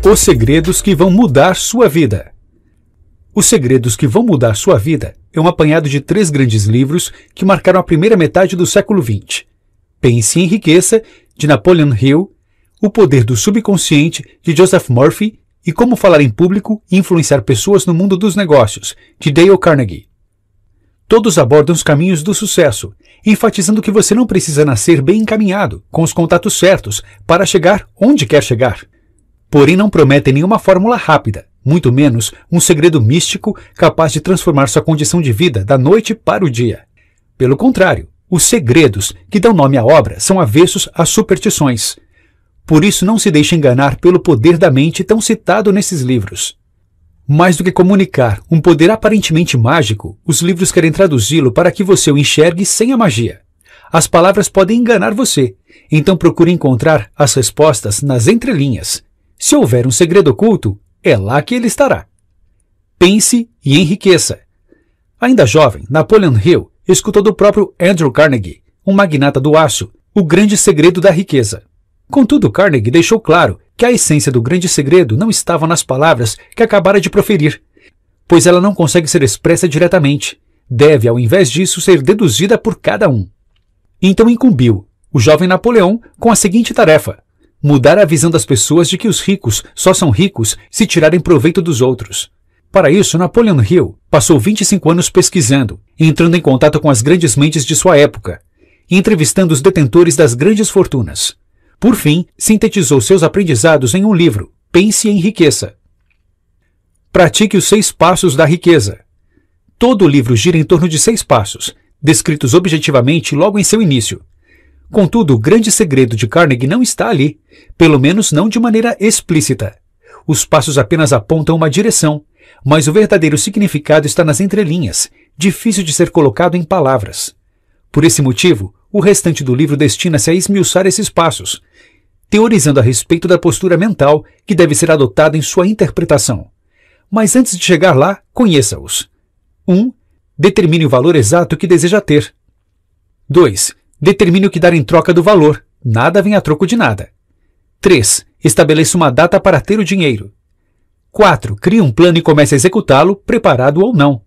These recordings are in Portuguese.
Os segredos que vão mudar sua vida. Os segredos que vão mudar sua vida é um apanhado de 3 grandes livros que marcaram a primeira metade do século XX. Pense e Enriqueça, de Napoleon Hill, O Poder do Subconsciente, de Joseph Murphy, e Como Falar em Público e Influenciar Pessoas no Mundo dos Negócios, de Dale Carnegie. Todos abordam os caminhos do sucesso, enfatizando que você não precisa nascer bem encaminhado, com os contatos certos, para chegar onde quer chegar. Porém, não prometem nenhuma fórmula rápida, muito menos um segredo místico capaz de transformar sua condição de vida da noite para o dia. Pelo contrário, os segredos que dão nome à obra são avessos às superstições. Por isso, não se deixe enganar pelo poder da mente tão citado nesses livros. Mais do que comunicar um poder aparentemente mágico, os livros querem traduzi-lo para que você o enxergue sem a magia. As palavras podem enganar você, então procure encontrar as respostas nas entrelinhas. Se houver um segredo oculto, é lá que ele estará. Pense e enriqueça. Ainda jovem, Napoleon Hill escutou do próprio Andrew Carnegie, um magnata do aço, o grande segredo da riqueza. Contudo, Carnegie deixou claro que a essência do grande segredo não estava nas palavras que acabara de proferir, pois ela não consegue ser expressa diretamente, deve, ao invés disso, ser deduzida por cada um. Então incumbiu o jovem Napoleão com a seguinte tarefa: mudar a visão das pessoas de que os ricos só são ricos se tirarem proveito dos outros. Para isso, Napoleon Hill passou 25 anos pesquisando, entrando em contato com as grandes mentes de sua época e entrevistando os detentores das grandes fortunas. Por fim, sintetizou seus aprendizados em um livro, Pense e Enriqueça. Pratique os 6 passos da riqueza. Todo o livro gira em torno de 6 passos, descritos objetivamente logo em seu início. Contudo, o grande segredo de Carnegie não está ali, pelo menos não de maneira explícita. Os passos apenas apontam uma direção, mas o verdadeiro significado está nas entrelinhas, difícil de ser colocado em palavras. Por esse motivo, o restante do livro destina-se a esmiuçar esses passos, teorizando a respeito da postura mental que deve ser adotada em sua interpretação. Mas antes de chegar lá, conheça-os. 1. Determine o valor exato que deseja ter. 2. Determine o que dar em troca do valor. Nada vem a troco de nada. 3. Estabeleça uma data para ter o dinheiro. 4. Crie um plano e comece a executá-lo, preparado ou não.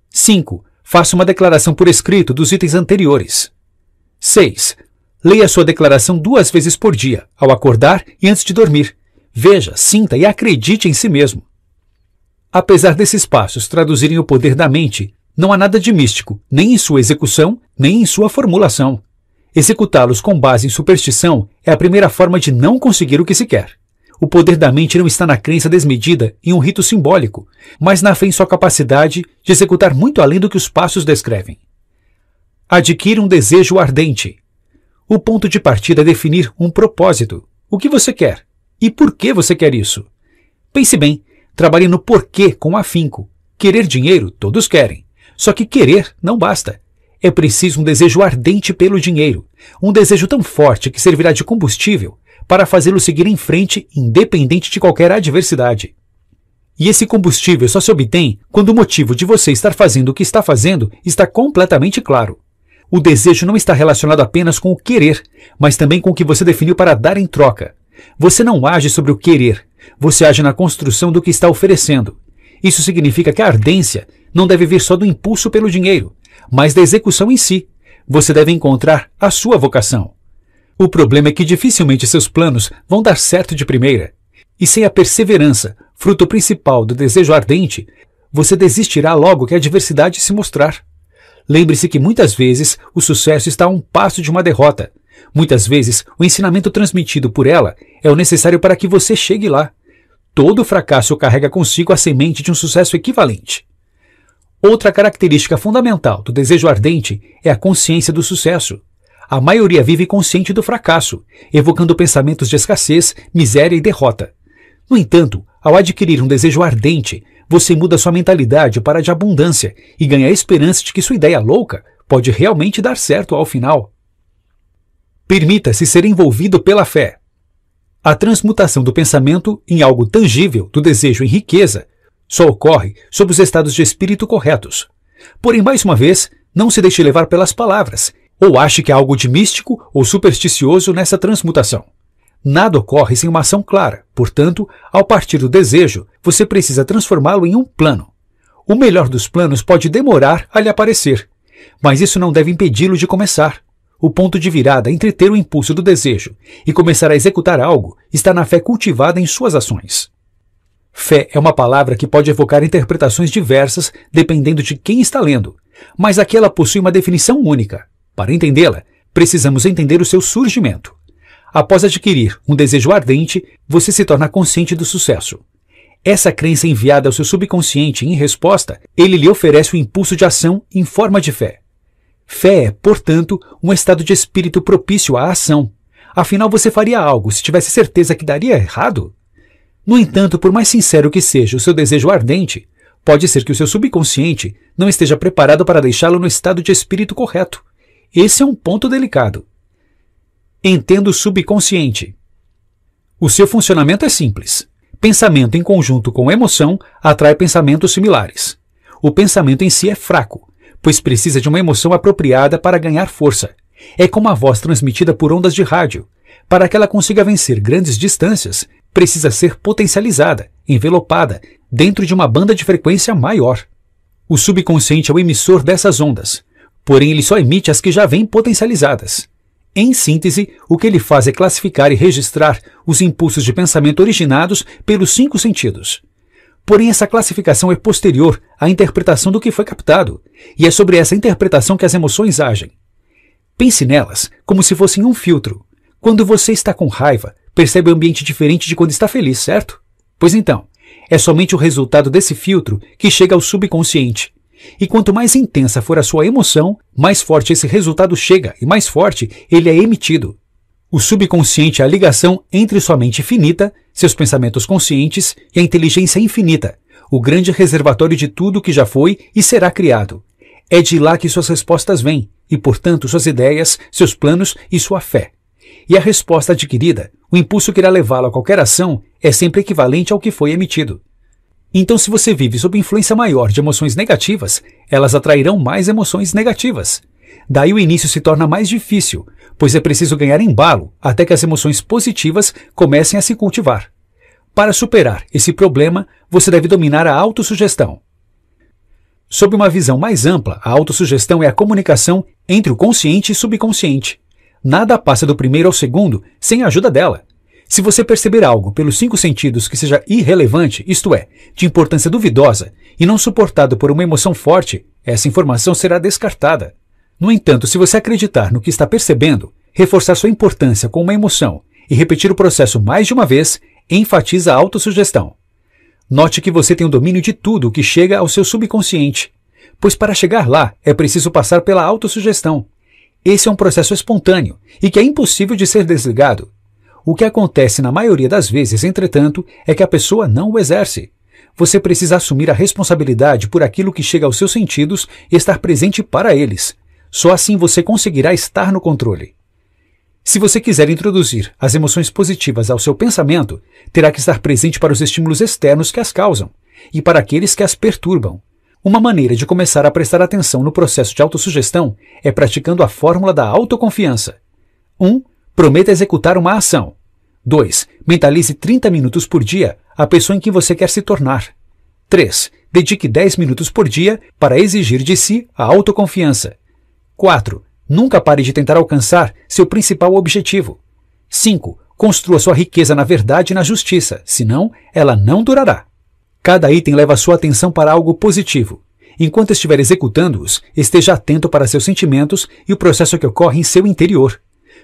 5. Faça uma declaração por escrito dos itens anteriores. 6. Leia sua declaração 2 vezes por dia, ao acordar e antes de dormir. Veja, sinta e acredite em si mesmo. Apesar desses passos traduzirem o poder da mente, não há nada de místico, nem em sua execução, nem em sua formulação. Executá-los com base em superstição é a primeira forma de não conseguir o que se quer. O poder da mente não está na crença desmedida em um rito simbólico, mas na fé em sua capacidade de executar muito além do que os passos descrevem. Adquira um desejo ardente. O ponto de partida é definir um propósito. O que você quer? E por que você quer isso? Pense bem, trabalhe no porquê com afinco. Querer dinheiro, todos querem. Só que querer não basta. É preciso um desejo ardente pelo dinheiro, um desejo tão forte que servirá de combustível para fazê-lo seguir em frente independente de qualquer adversidade. E esse combustível só se obtém quando o motivo de você estar fazendo o que está fazendo está completamente claro. O desejo não está relacionado apenas com o querer, mas também com o que você definiu para dar em troca. Você não age sobre o querer, você age na construção do que está oferecendo. Isso significa que a ardência não deve vir só do impulso pelo dinheiro, mas da execução em si. Você deve encontrar a sua vocação. O problema é que dificilmente seus planos vão dar certo de primeira. E sem a perseverança, fruto principal do desejo ardente, você desistirá logo que a adversidade se mostrar. Lembre-se que muitas vezes o sucesso está a um passo de uma derrota. Muitas vezes o ensinamento transmitido por ela é o necessário para que você chegue lá. Todo fracasso carrega consigo a semente de um sucesso equivalente. Outra característica fundamental do desejo ardente é a consciência do sucesso. A maioria vive consciente do fracasso, evocando pensamentos de escassez, miséria e derrota. No entanto, ao adquirir um desejo ardente, você muda sua mentalidade para a de abundância e ganha a esperança de que sua ideia louca pode realmente dar certo ao final. Permita-se ser envolvido pela fé. A transmutação do pensamento em algo tangível do desejo em riqueza só ocorre sob os estados de espírito corretos. Porém, mais uma vez, não se deixe levar pelas palavras, ou ache que há algo de místico ou supersticioso nessa transmutação. Nada ocorre sem uma ação clara, portanto, ao partir do desejo, você precisa transformá-lo em um plano. O melhor dos planos pode demorar a lhe aparecer, mas isso não deve impedi-lo de começar. O ponto de virada entre ter o impulso do desejo e começar a executar algo está na fé cultivada em suas ações. Fé é uma palavra que pode evocar interpretações diversas dependendo de quem está lendo, mas aqui ela possui uma definição única. Para entendê-la, precisamos entender o seu surgimento. Após adquirir um desejo ardente, você se torna consciente do sucesso. Essa crença enviada ao seu subconsciente em resposta, ele lhe oferece o impulso de ação em forma de fé. Fé é, portanto, um estado de espírito propício à ação. Afinal, você faria algo se tivesse certeza que daria errado? No entanto, por mais sincero que seja o seu desejo ardente, pode ser que o seu subconsciente não esteja preparado para deixá-lo no estado de espírito correto. Esse é um ponto delicado. Entenda o subconsciente. O seu funcionamento é simples. Pensamento em conjunto com emoção atrai pensamentos similares. O pensamento em si é fraco, pois precisa de uma emoção apropriada para ganhar força. É como a voz transmitida por ondas de rádio. Para que ela consiga vencer grandes distâncias, precisa ser potencializada, envelopada, dentro de uma banda de frequência maior. O subconsciente é o emissor dessas ondas, porém ele só emite as que já vêm potencializadas. Em síntese, o que ele faz é classificar e registrar os impulsos de pensamento originados pelos 5 sentidos. Porém, essa classificação é posterior à interpretação do que foi captado, e é sobre essa interpretação que as emoções agem. Pense nelas como se fossem um filtro. Quando você está com raiva, percebe um ambiente diferente de quando está feliz, certo? Pois então, é somente o resultado desse filtro que chega ao subconsciente. E quanto mais intensa for a sua emoção, mais forte esse resultado chega e mais forte ele é emitido. O subconsciente é a ligação entre sua mente finita, seus pensamentos conscientes e a inteligência infinita, o grande reservatório de tudo que já foi e será criado. É de lá que suas respostas vêm, e portanto suas ideias, seus planos e sua fé. E a resposta adquirida, o impulso que irá levá-lo a qualquer ação, é sempre equivalente ao que foi emitido. Então, se você vive sob influência maior de emoções negativas, elas atrairão mais emoções negativas. Daí o início se torna mais difícil, pois é preciso ganhar embalo até que as emoções positivas comecem a se cultivar. Para superar esse problema, você deve dominar a autossugestão. Sob uma visão mais ampla, a autossugestão é a comunicação entre o consciente e subconsciente. Nada passa do primeiro ao segundo sem a ajuda dela. Se você perceber algo pelos 5 sentidos que seja irrelevante, isto é, de importância duvidosa, e não suportado por uma emoção forte, essa informação será descartada. No entanto, se você acreditar no que está percebendo, reforçar sua importância com uma emoção e repetir o processo mais de uma vez, enfatiza a autossugestão. Note que você tem o domínio de tudo o que chega ao seu subconsciente, pois para chegar lá é preciso passar pela autossugestão. Esse é um processo espontâneo e que é impossível de ser desligado. O que acontece na maioria das vezes, entretanto, é que a pessoa não o exerce. Você precisa assumir a responsabilidade por aquilo que chega aos seus sentidos e estar presente para eles. Só assim você conseguirá estar no controle. Se você quiser introduzir as emoções positivas ao seu pensamento, terá que estar presente para os estímulos externos que as causam e para aqueles que as perturbam. Uma maneira de começar a prestar atenção no processo de autossugestão é praticando a fórmula da autoconfiança. 1. Prometa executar uma ação. 2. Mentalize 30 minutos por dia a pessoa em que você quer se tornar. 3. Dedique 10 minutos por dia para exigir de si a autoconfiança. 4. Nunca pare de tentar alcançar seu principal objetivo. 5. Construa sua riqueza na verdade e na justiça, senão ela não durará. Cada item leva sua atenção para algo positivo. Enquanto estiver executando-os, esteja atento para seus sentimentos e o processo que ocorre em seu interior.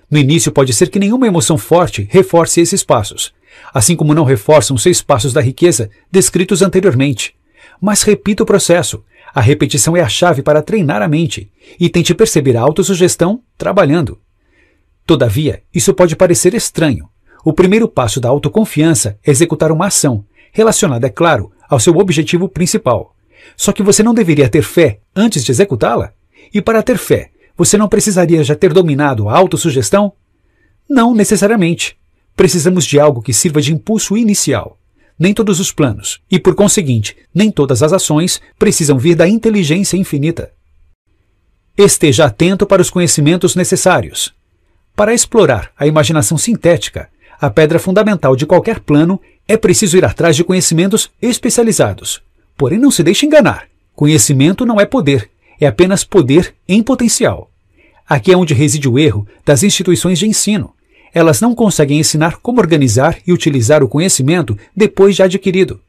No início pode ser que nenhuma emoção forte reforce esses passos, assim como não reforçam os 6 passos da riqueza descritos anteriormente. Mas repita o processo. A repetição é a chave para treinar a mente e tente perceber a autossugestão trabalhando. Todavia, isso pode parecer estranho. O primeiro passo da autoconfiança é executar uma ação, relacionada, é claro, ao seu objetivo principal. Só que você não deveria ter fé antes de executá-la? E para ter fé, você não precisaria já ter dominado a autossugestão? Não necessariamente. Precisamos de algo que sirva de impulso inicial. Nem todos os planos, e por conseguinte, nem todas as ações, precisam vir da inteligência infinita. Esteja atento para os conhecimentos necessários. Para explorar a imaginação sintética, A pedra fundamental de qualquer plano é preciso ir atrás de conhecimentos especializados. Porém, não se deixe enganar. Conhecimento não é poder, é apenas poder em potencial. Aqui é onde reside o erro das instituições de ensino. Elas não conseguem ensinar como organizar e utilizar o conhecimento depois de adquirido.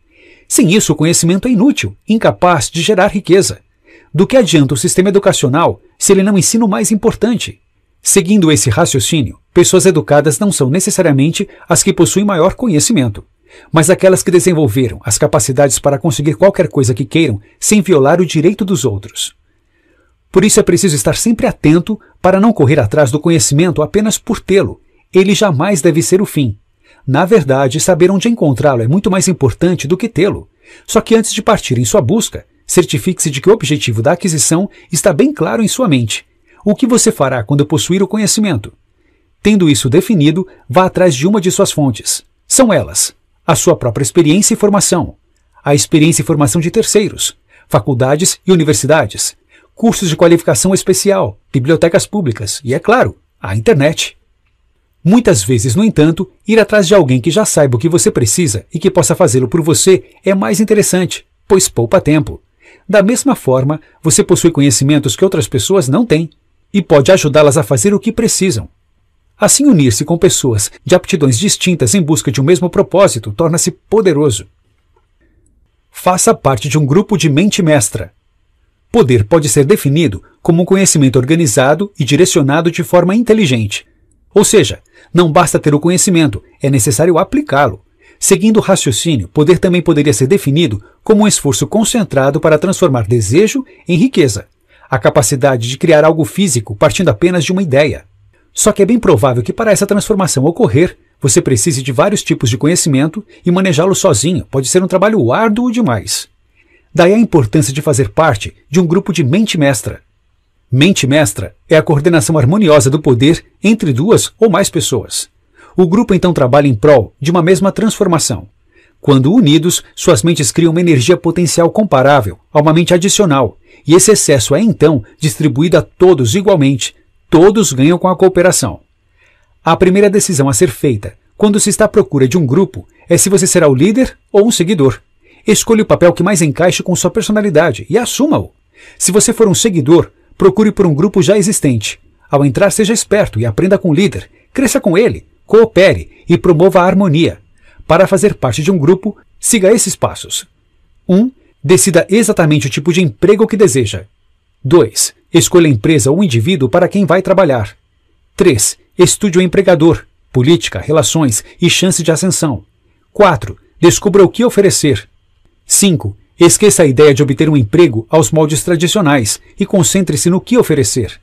Sem isso, o conhecimento é inútil, incapaz de gerar riqueza. Do que adianta o sistema educacional se ele não ensina o mais importante? Seguindo esse raciocínio, pessoas educadas não são necessariamente as que possuem maior conhecimento, mas aquelas que desenvolveram as capacidades para conseguir qualquer coisa que queiram sem violar o direito dos outros. Por isso é preciso estar sempre atento para não correr atrás do conhecimento apenas por tê-lo. Ele jamais deve ser o fim. Na verdade, saber onde encontrá-lo é muito mais importante do que tê-lo. Só que antes de partir em sua busca, certifique-se de que o objetivo da aquisição está bem claro em sua mente. O que você fará quando possuir o conhecimento? Tendo isso definido, vá atrás de uma de suas fontes. São elas: a sua própria experiência e formação, a experiência e formação de terceiros, faculdades e universidades, cursos de qualificação especial, bibliotecas públicas e, é claro, a internet. Muitas vezes, no entanto, ir atrás de alguém que já saiba o que você precisa e que possa fazê-lo por você é mais interessante, pois poupa tempo. Da mesma forma, você possui conhecimentos que outras pessoas não têm e pode ajudá-las a fazer o que precisam. Assim, unir-se com pessoas de aptidões distintas em busca de um mesmo propósito torna-se poderoso. Faça parte de um grupo de mente mestra. Poder pode ser definido como um conhecimento organizado e direcionado de forma inteligente. Ou seja, não basta ter o conhecimento, é necessário aplicá-lo. Seguindo o raciocínio, poder também poderia ser definido como um esforço concentrado para transformar desejo em riqueza, a capacidade de criar algo físico partindo apenas de uma ideia. Só que é bem provável que para essa transformação ocorrer, você precise de vários tipos de conhecimento e manejá-lo sozinho pode ser um trabalho árduo demais. Daí a importância de fazer parte de um grupo de mente mestra. Mente mestra é a coordenação harmoniosa do poder entre duas ou mais pessoas. O grupo então trabalha em prol de uma mesma transformação. Quando unidos, suas mentes criam uma energia potencial comparável a uma mente adicional, e esse excesso é então distribuído a todos igualmente. Todos ganham com a cooperação. A primeira decisão a ser feita quando se está à procura de um grupo é se você será o líder ou um seguidor. Escolha o papel que mais encaixe com sua personalidade e assuma-o. Se você for um seguidor, procure por um grupo já existente. Ao entrar, seja esperto e aprenda com o líder. Cresça com ele, coopere e promova a harmonia. Para fazer parte de um grupo, siga esses passos. 1. Decida exatamente o tipo de emprego que deseja. 2. Escolha a empresa ou indivíduo para quem vai trabalhar. 3. Estude o empregador, política, relações e chance de ascensão. 4. Descubra o que oferecer. 5. Esqueça a ideia de obter um emprego aos moldes tradicionais e concentre-se no que oferecer.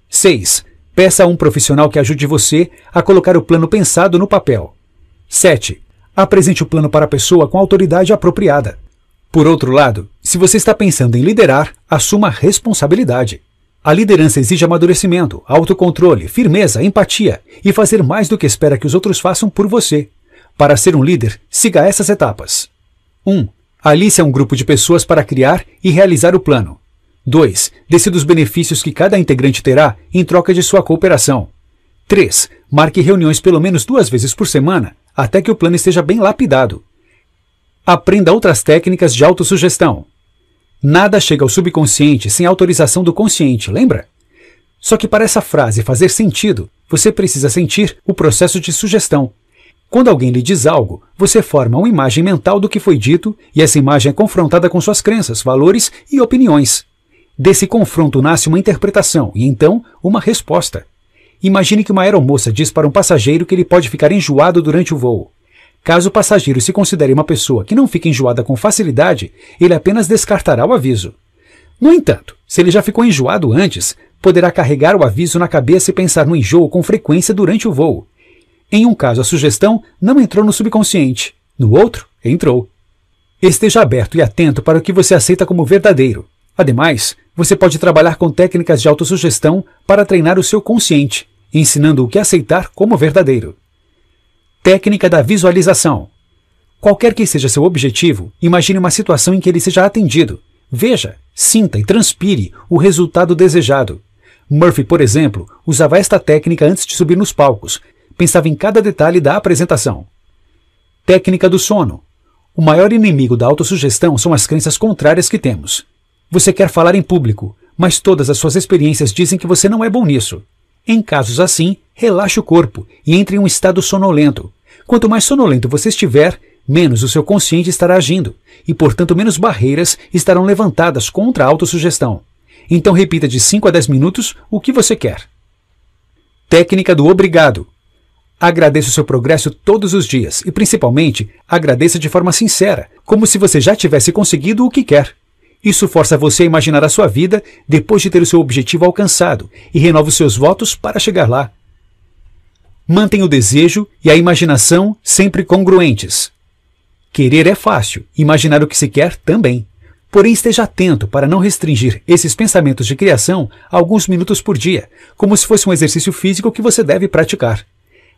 6. Peça a um profissional que ajude você a colocar o plano pensado no papel. 7. Apresente o plano para a pessoa com a autoridade apropriada. Por outro lado, se você está pensando em liderar, assuma a responsabilidade. A liderança exige amadurecimento, autocontrole, firmeza, empatia e fazer mais do que espera que os outros façam por você. Para ser um líder, siga essas etapas. 1. Alice um grupo de pessoas para criar e realizar o plano. 2. Decida os benefícios que cada integrante terá em troca de sua cooperação. 3. Marque reuniões pelo menos 2 vezes por semana, até que o plano esteja bem lapidado. Aprenda outras técnicas de autossugestão. Nada chega ao subconsciente sem autorização do consciente, lembra? Só que para essa frase fazer sentido, você precisa sentir o processo de sugestão. Quando alguém lhe diz algo, você forma uma imagem mental do que foi dito e essa imagem é confrontada com suas crenças, valores e opiniões. Desse confronto nasce uma interpretação e então uma resposta. Imagine que uma aeromoça diz para um passageiro que ele pode ficar enjoado durante o voo. Caso o passageiro se considere uma pessoa que não fica enjoada com facilidade, ele apenas descartará o aviso. No entanto, se ele já ficou enjoado antes, poderá carregar o aviso na cabeça e pensar no enjoo com frequência durante o voo. Em um caso, a sugestão não entrou no subconsciente. No outro, entrou. Esteja aberto e atento para o que você aceita como verdadeiro. Ademais, você pode trabalhar com técnicas de autossugestão para treinar o seu consciente, ensinando o que aceitar como verdadeiro. Técnica da visualização. Qualquer que seja seu objetivo, imagine uma situação em que ele seja atendido. Veja, sinta e transpire o resultado desejado. Murphy, por exemplo, usava esta técnica antes de subir nos palcos. pensava em cada detalhe da apresentação. Técnica do sono. O maior inimigo da autossugestão são as crenças contrárias que temos. Você quer falar em público, mas todas as suas experiências dizem que você não é bom nisso. Em casos assim, relaxe o corpo e entre em um estado sonolento. Quanto mais sonolento você estiver, menos o seu consciente estará agindo, e portanto menos barreiras estarão levantadas contra a autossugestão. Então repita de 5 a 10 minutos o que você quer. Técnica do obrigado. Agradeça o seu progresso todos os dias e, principalmente, agradeça de forma sincera, como se você já tivesse conseguido o que quer. Isso força você a imaginar a sua vida depois de ter o seu objetivo alcançado e renova os seus votos para chegar lá. Mantenha o desejo e a imaginação sempre congruentes. Querer é fácil, imaginar o que se quer também. Porém, esteja atento para não restringir esses pensamentos de criação a alguns minutos por dia, como se fosse um exercício físico que você deve praticar.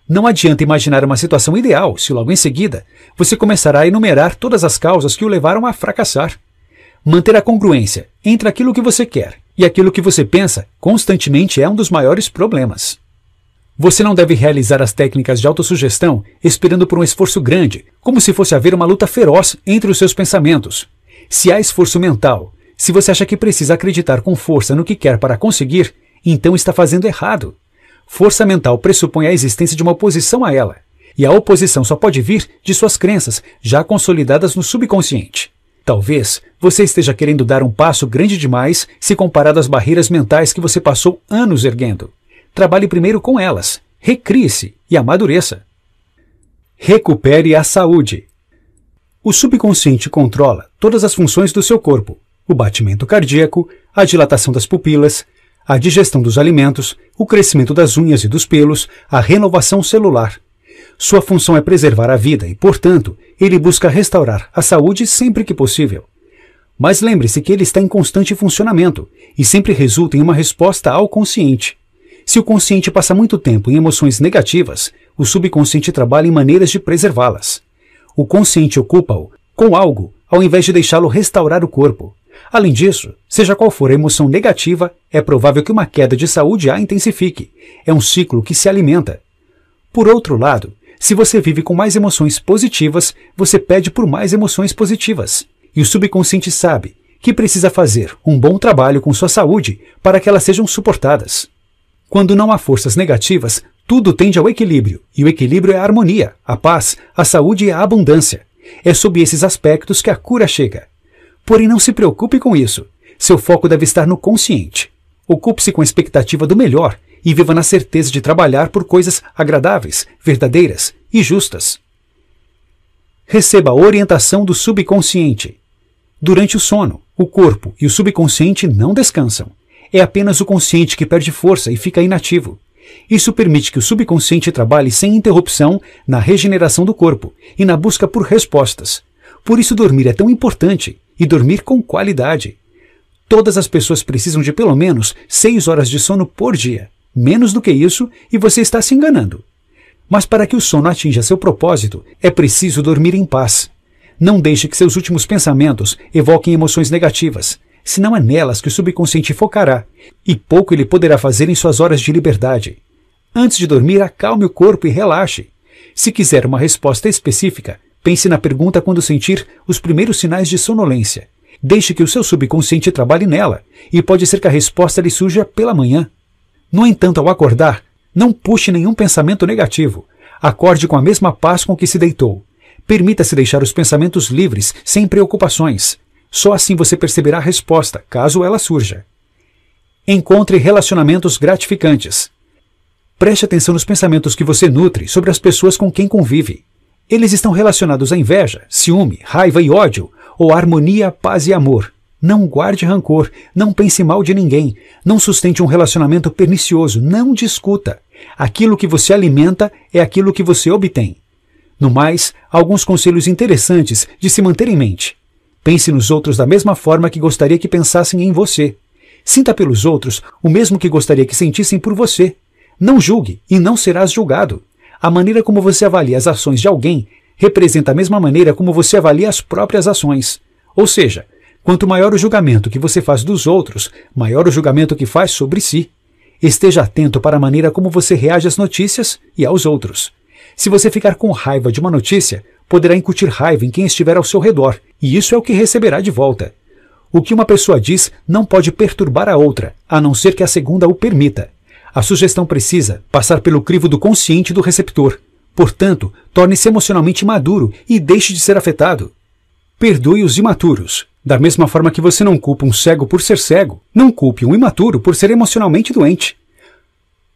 Não adianta imaginar uma situação ideal se logo em seguida você começará a enumerar todas as causas que o levaram a fracassar. Manter a congruência entre aquilo que você quer e aquilo que você pensa constantemente é um dos maiores problemas. Você não deve realizar as técnicas de autossugestão esperando por um esforço grande, como se fosse haver uma luta feroz entre os seus pensamentos. Se há esforço mental, se você acha que precisa acreditar com força no que quer para conseguir, então está fazendo errado. Força mental pressupõe a existência de uma oposição a ela, e a oposição só pode vir de suas crenças já consolidadas no subconsciente. Talvez você esteja querendo dar um passo grande demais se comparado às barreiras mentais que você passou anos erguendo. Trabalhe primeiro com elas, recrie-se e amadureça. Recupere a saúde. O subconsciente controla todas as funções do seu corpo: o batimento cardíaco, a dilatação das pupilas, a digestão dos alimentos, o crescimento das unhas e dos pelos, a renovação celular. Sua função é preservar a vida e, portanto, ele busca restaurar a saúde sempre que possível. Mas lembre-se que ele está em constante funcionamento e sempre resulta em uma resposta ao consciente. Se o consciente passa muito tempo em emoções negativas, o subconsciente trabalha em maneiras de preservá-las. O consciente ocupa-o com algo, ao invés de deixá-lo restaurar o corpo. Além disso, seja qual for a emoção negativa, é provável que uma queda de saúde a intensifique. É um ciclo que se alimenta. Por outro lado, se você vive com mais emoções positivas, você pede por mais emoções positivas. E o subconsciente sabe que precisa fazer um bom trabalho com sua saúde para que elas sejam suportadas. Quando não há forças negativas, tudo tende ao equilíbrio, e o equilíbrio é a harmonia, a paz, a saúde e a abundância. É sob esses aspectos que a cura chega. Porém, não se preocupe com isso. Seu foco deve estar no consciente. Ocupe-se com a expectativa do melhor e viva na certeza de trabalhar por coisas agradáveis, verdadeiras e justas. Receba a orientação do subconsciente. Durante o sono, o corpo e o subconsciente não descansam. É apenas o consciente que perde força e fica inativo. Isso permite que o subconsciente trabalhe sem interrupção na regeneração do corpo e na busca por respostas. Por isso dormir é tão importante, e dormir com qualidade. Todas as pessoas precisam de pelo menos 6 horas de sono por dia. Menos do que isso e você está se enganando. Mas para que o sono atinja seu propósito, é preciso dormir em paz. Não deixe que seus últimos pensamentos evoquem emoções negativas, senão é nelas que o subconsciente focará, e pouco ele poderá fazer em suas horas de liberdade. Antes de dormir, acalme o corpo e relaxe. Se quiser uma resposta específica, pense na pergunta quando sentir os primeiros sinais de sonolência. Deixe que o seu subconsciente trabalhe nela, e pode ser que a resposta lhe surja pela manhã. No entanto, ao acordar, não puxe nenhum pensamento negativo. Acorde com a mesma paz com que se deitou. Permita-se deixar os pensamentos livres, sem preocupações. Só assim você perceberá a resposta, caso ela surja. Encontre relacionamentos gratificantes. Preste atenção nos pensamentos que você nutre sobre as pessoas com quem convive. Eles estão relacionados à inveja, ciúme, raiva e ódio, ou à harmonia, paz e amor. Não guarde rancor, não pense mal de ninguém, não sustente um relacionamento pernicioso, não discuta. Aquilo que você alimenta é aquilo que você obtém. No mais, alguns conselhos interessantes de se manter em mente. Pense nos outros da mesma forma que gostaria que pensassem em você. Sinta pelos outros o mesmo que gostaria que sentissem por você. Não julgue e não serás julgado. A maneira como você avalia as ações de alguém representa a mesma maneira como você avalia as próprias ações. Ou seja, quanto maior o julgamento que você faz dos outros, maior o julgamento que faz sobre si. Esteja atento para a maneira como você reage às notícias e aos outros. Se você ficar com raiva de uma notícia, poderá incutir raiva em quem estiver ao seu redor, e isso é o que receberá de volta. O que uma pessoa diz não pode perturbar a outra, a não ser que a segunda o permita. A sugestão precisa passar pelo crivo do consciente do receptor. Portanto, torne-se emocionalmente maduro e deixe de ser afetado. Perdoe os imaturos. Da mesma forma que você não culpa um cego por ser cego, não culpe um imaturo por ser emocionalmente doente.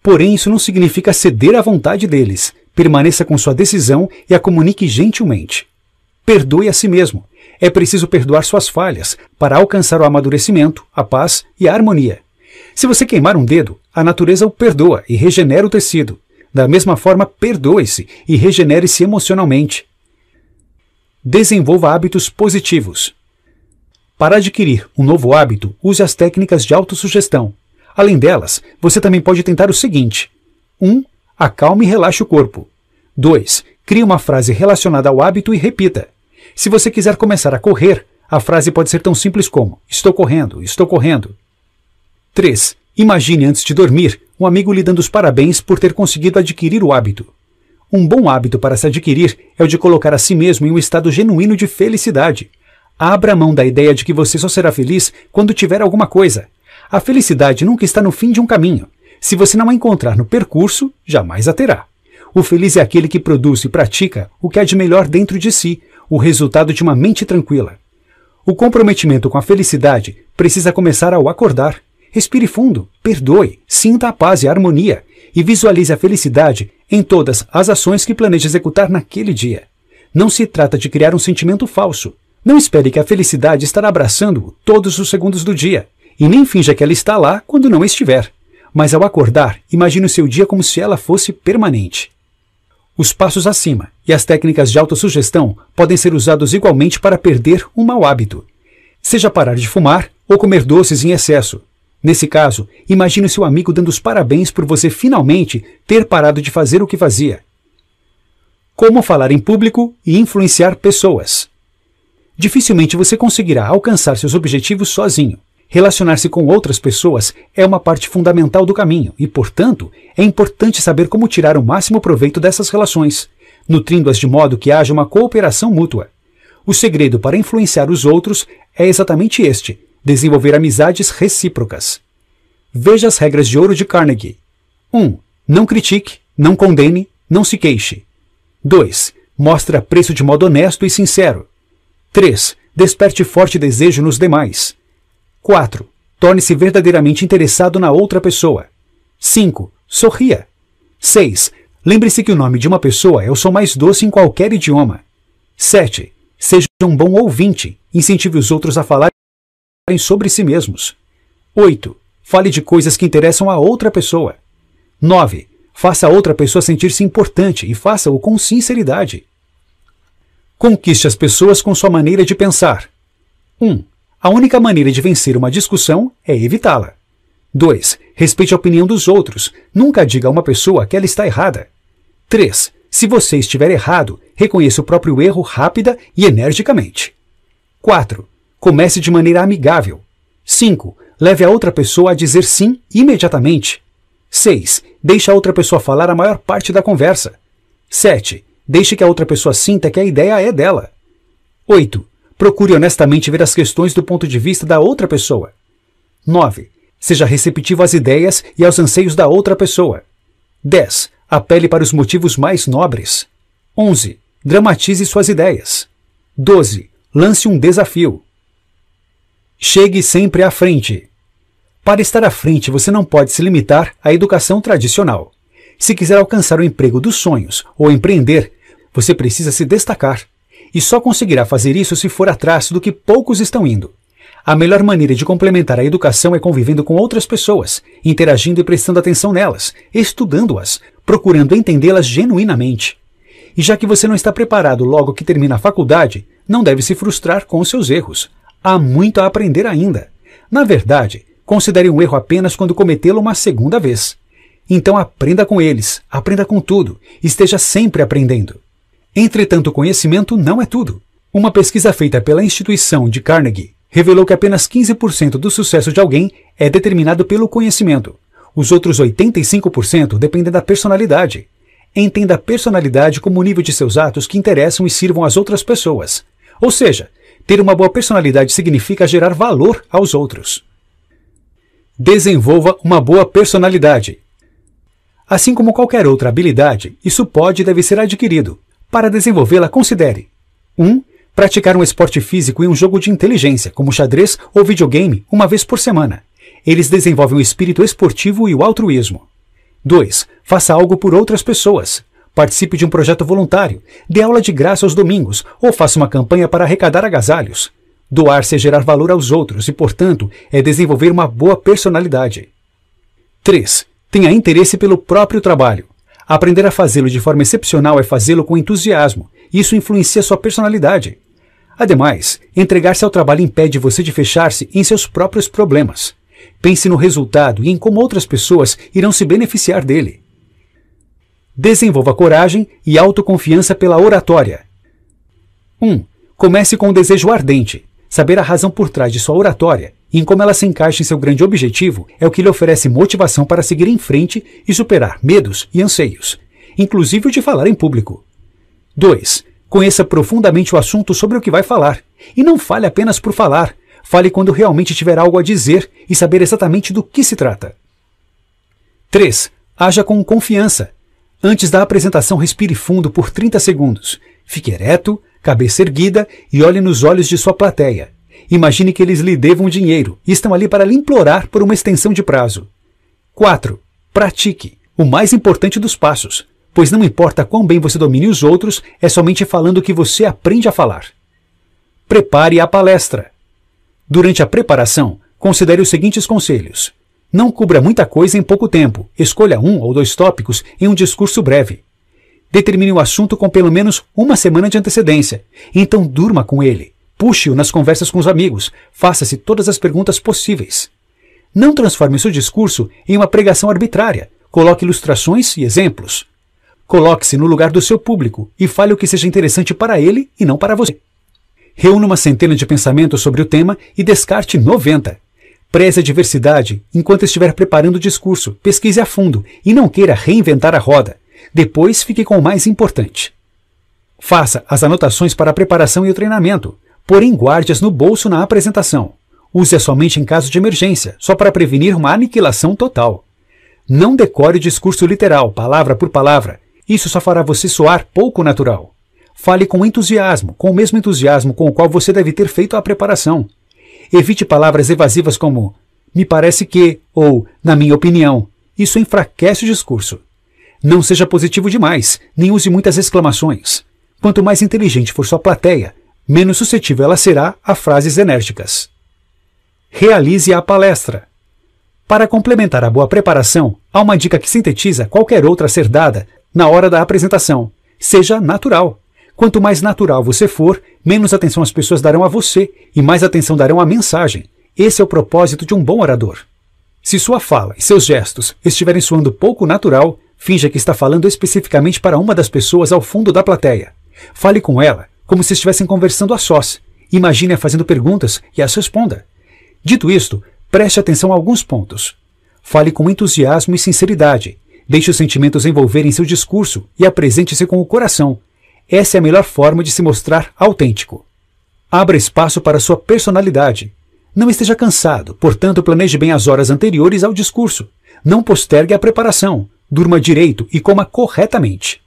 Porém, isso não significa ceder à vontade deles. Permaneça com sua decisão e a comunique gentilmente. Perdoe a si mesmo. É preciso perdoar suas falhas para alcançar o amadurecimento, a paz e a harmonia. Se você queimar um dedo, a natureza o perdoa e regenera o tecido. Da mesma forma, perdoe-se e regenere-se emocionalmente. Desenvolva hábitos positivos. Para adquirir um novo hábito, use as técnicas de autossugestão. Além delas, você também pode tentar o seguinte. 1. Acalme e relaxe o corpo. 2. Crie uma frase relacionada ao hábito e repita. Se você quiser começar a correr, a frase pode ser tão simples como estou correndo, estou correndo. 3. Imagine antes de dormir um amigo lhe dando os parabéns por ter conseguido adquirir o hábito. Um bom hábito para se adquirir é o de colocar a si mesmo em um estado genuíno de felicidade. Abra mão da ideia de que você só será feliz quando tiver alguma coisa. A felicidade nunca está no fim de um caminho. Se você não a encontrar no percurso, jamais a terá. O feliz é aquele que produz e pratica o que há de melhor dentro de si, o resultado de uma mente tranquila. O comprometimento com a felicidade precisa começar ao acordar. Respire fundo, perdoe, sinta a paz e a harmonia e visualize a felicidade em todas as ações que planeja executar naquele dia. Não se trata de criar um sentimento falso. Não espere que a felicidade estará abraçando-o todos os segundos do dia e nem finja que ela está lá quando não estiver. Mas ao acordar, imagine o seu dia como se ela fosse permanente. Os passos acima e as técnicas de autossugestão podem ser usados igualmente para perder um mau hábito. Seja parar de fumar ou comer doces em excesso. Nesse caso, imagine o seu amigo dando os parabéns por você finalmente ter parado de fazer o que fazia. Como falar em público e influenciar pessoas. Dificilmente você conseguirá alcançar seus objetivos sozinho. Relacionar-se com outras pessoas é uma parte fundamental do caminho e, portanto, é importante saber como tirar o máximo proveito dessas relações, nutrindo-as de modo que haja uma cooperação mútua. O segredo para influenciar os outros é exatamente este: desenvolver amizades recíprocas. Veja as regras de ouro de Carnegie. 1. Não critique, não condene, não se queixe. 2. Mostre apreço de modo honesto e sincero. 3. Desperte forte desejo nos demais. 4. Torne-se verdadeiramente interessado na outra pessoa. 5. Sorria. 6. Lembre-se que o nome de uma pessoa é o som mais doce em qualquer idioma. 7. Seja um bom ouvinte. Incentive os outros a falarem sobre si mesmos. 8. Fale de coisas que interessam a outra pessoa. 9. Faça a outra pessoa sentir-se importante e faça-o com sinceridade. Conquiste as pessoas com sua maneira de pensar. 1. A única maneira de vencer uma discussão é evitá-la. 2. Respeite a opinião dos outros. Nunca diga a uma pessoa que ela está errada. 3. Se você estiver errado, reconheça o próprio erro rápida e energicamente. 4. Comece de maneira amigável. 5. Leve a outra pessoa a dizer sim imediatamente. 6. Deixe a outra pessoa falar a maior parte da conversa. 7. Deixe que a outra pessoa sinta que a ideia é dela. 8. Procure honestamente ver as questões do ponto de vista da outra pessoa. 9. Seja receptivo às ideias e aos anseios da outra pessoa. 10. Apele para os motivos mais nobres. 11. Dramatize suas ideias. 12. Lance um desafio. Chegue sempre à frente. Para estar à frente, você não pode se limitar à educação tradicional. Se quiser alcançar o emprego dos sonhos ou empreender, você precisa se destacar. E só conseguirá fazer isso se for atrás do que poucos estão indo. A melhor maneira de complementar a educação é convivendo com outras pessoas, interagindo e prestando atenção nelas, estudando-as, procurando entendê-las genuinamente. E já que você não está preparado logo que termina a faculdade, não deve se frustrar com os seus erros. Há muito a aprender ainda. Na verdade, considere um erro apenas quando cometê-lo uma segunda vez. Então aprenda com eles, aprenda com tudo, esteja sempre aprendendo. Entretanto, o conhecimento não é tudo. Uma pesquisa feita pela instituição de Carnegie revelou que apenas 15% do sucesso de alguém é determinado pelo conhecimento. Os outros 85% dependem da personalidade. Entenda a personalidade como o nível de seus atos que interessam e sirvam às outras pessoas. Ou seja, ter uma boa personalidade significa gerar valor aos outros. Desenvolva uma boa personalidade. Assim como qualquer outra habilidade, isso pode e deve ser adquirido. Para desenvolvê-la, considere 1. Praticar um esporte físico e um jogo de inteligência, como xadrez ou videogame, uma vez por semana. Eles desenvolvem o espírito esportivo e o altruísmo. 2. Faça algo por outras pessoas. Participe de um projeto voluntário, dê aula de graça aos domingos ou faça uma campanha para arrecadar agasalhos. Doar-se é gerar valor aos outros e, portanto, é desenvolver uma boa personalidade. 3. Tenha interesse pelo próprio trabalho. Aprender a fazê-lo de forma excepcional é fazê-lo com entusiasmo. Isso influencia sua personalidade. Ademais, entregar-se ao trabalho impede você de fechar-se em seus próprios problemas. Pense no resultado e em como outras pessoas irão se beneficiar dele. Desenvolva coragem e autoconfiança pela oratória. 1. Comece com um desejo ardente. Saber a razão por trás de sua oratória e em como ela se encaixa em seu grande objetivo é o que lhe oferece motivação para seguir em frente e superar medos e anseios, inclusive o de falar em público. 2. Conheça profundamente o assunto sobre o que vai falar, e não fale apenas por falar. Fale quando realmente tiver algo a dizer e saber exatamente do que se trata. 3. Haja com confiança. Antes da apresentação, respire fundo por 30 segundos. Fique ereto, cabeça erguida e olhe nos olhos de sua plateia. Imagine que eles lhe devam dinheiro e estão ali para lhe implorar por uma extensão de prazo. 4. Pratique. O mais importante dos passos, pois não importa quão bem você domine os outros, é somente falando que você aprende a falar. Prepare a palestra. Durante a preparação, considere os seguintes conselhos. Não cubra muita coisa em pouco tempo. Escolha 1 ou 2 tópicos em um discurso breve. Determine o assunto com pelo menos uma semana de antecedência. Então durma com ele. Puxe-o nas conversas com os amigos. Faça-se todas as perguntas possíveis. Não transforme seu discurso em uma pregação arbitrária. Coloque ilustrações e exemplos. Coloque-se no lugar do seu público e fale o que seja interessante para ele e não para você. Reúna uma centena de pensamentos sobre o tema e descarte 90. Preze a diversidade enquanto estiver preparando o discurso. Pesquise a fundo e não queira reinventar a roda. Depois fique com o mais importante. Faça as anotações para a preparação e o treinamento, porém guarde-as no bolso na apresentação. Use-as somente em caso de emergência, só para prevenir uma aniquilação total. Não decore o discurso literal, palavra por palavra. Isso só fará você soar pouco natural. Fale com entusiasmo, com o mesmo entusiasmo com o qual você deve ter feito a preparação. Evite palavras evasivas como "me parece que" ou "na minha opinião". Isso enfraquece o discurso. Não seja positivo demais, nem use muitas exclamações. Quanto mais inteligente for sua plateia, menos suscetível ela será a frases enérgicas. Realize a palestra. Para complementar a boa preparação, há uma dica que sintetiza qualquer outra a ser dada na hora da apresentação. Seja natural. Quanto mais natural você for, menos atenção as pessoas darão a você e mais atenção darão à mensagem. Esse é o propósito de um bom orador. Se sua fala e seus gestos estiverem soando pouco natural, finja que está falando especificamente para uma das pessoas ao fundo da plateia. Fale com ela, como se estivessem conversando a sós. Imagine-a fazendo perguntas e as responda. Dito isto, preste atenção a alguns pontos. Fale com entusiasmo e sinceridade. Deixe os sentimentos envolverem seu discurso e apresente-se com o coração. Essa é a melhor forma de se mostrar autêntico. Abra espaço para sua personalidade. Não esteja cansado, portanto planeje bem as horas anteriores ao discurso. Não postergue a preparação. Durma direito e coma corretamente.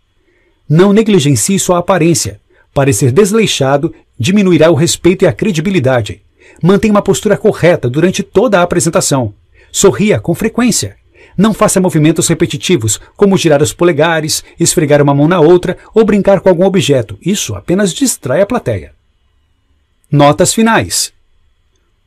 Não negligencie sua aparência. Parecer desleixado diminuirá o respeito e a credibilidade. Mantenha uma postura correta durante toda a apresentação. Sorria com frequência. Não faça movimentos repetitivos, como girar os polegares, esfregar uma mão na outra ou brincar com algum objeto. Isso apenas distrai a plateia. Notas finais.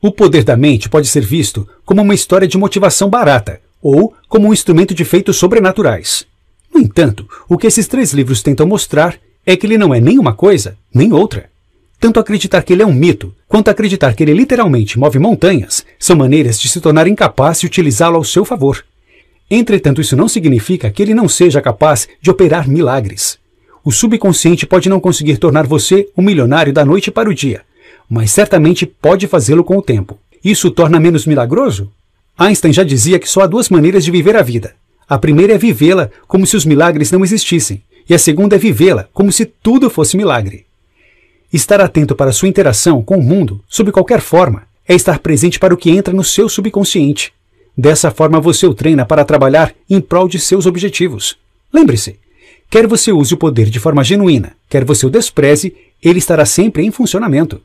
O poder da mente pode ser visto como uma história de motivação barata ou como um instrumento de feitos sobrenaturais. No entanto, o que esses 3 livros tentam mostrar é que ele não é nem uma coisa, nem outra. Tanto acreditar que ele é um mito, quanto acreditar que ele literalmente move montanhas, são maneiras de se tornar incapaz de utilizá-lo ao seu favor. Entretanto, isso não significa que ele não seja capaz de operar milagres. O subconsciente pode não conseguir tornar você um milionário da noite para o dia, mas certamente pode fazê-lo com o tempo. Isso o torna menos milagroso? Einstein já dizia que só há duas maneiras de viver a vida. A primeira é vivê-la como se os milagres não existissem, e a segunda é vivê-la como se tudo fosse milagre. Estar atento para sua interação com o mundo, sob qualquer forma, é estar presente para o que entra no seu subconsciente. Dessa forma você o treina para trabalhar em prol de seus objetivos. Lembre-se, quer você use o poder de forma genuína, quer você o despreze, ele estará sempre em funcionamento.